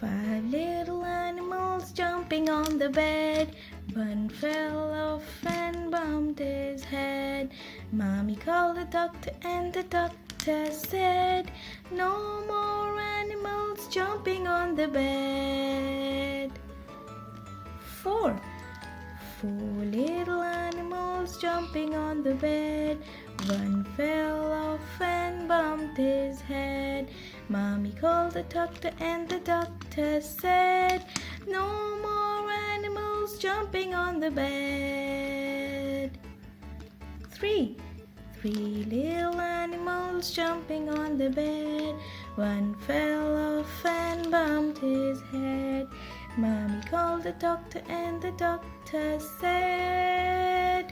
5 little animals jumping on the bed. One fell off and bumped his head. Mommy called the doctor and the doctor said, "No more animals jumping on the bed." 4 little animals jumping on the bed. One fell off and bumped his head. Mommy called the doctor and the doctor said, "No more animals jumping on the bed." 3 little animals jumping on the bed. One fell off and bumped his head. Mommy called the doctor and the doctor said,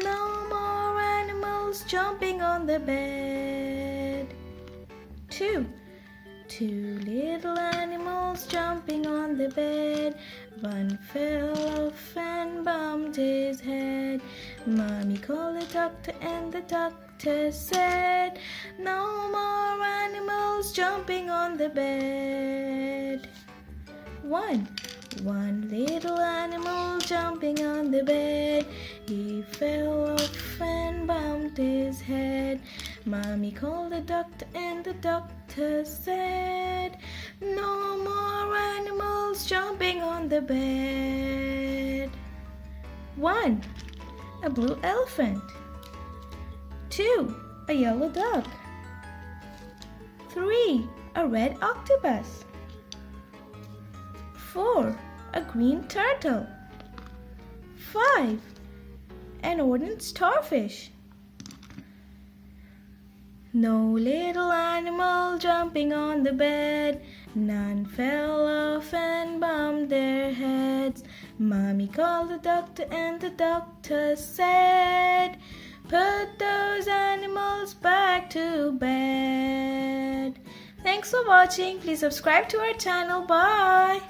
"No more animals jumping on the bed." 2 little animals jumping on the bed. One fell off and bumped his head. Mommy called the doctor and the doctor said, "No more animals jumping on the bed." 1 little animal jumping on the bed. He fell off and bumped his head. Mommy called the doctor and the doctor said, "No more animals jumping on the bed." 1 a blue elephant. 2 a yellow duck. 3 a red octopus. 4 a green turtle. 5 an orange starfish. No little animal jumping on the bed. None fell off and bumped their heads. Mommy called the doctor and the doctor said, "Put those animals back to bed." Thanks for watching. Please subscribe to our channel. Bye.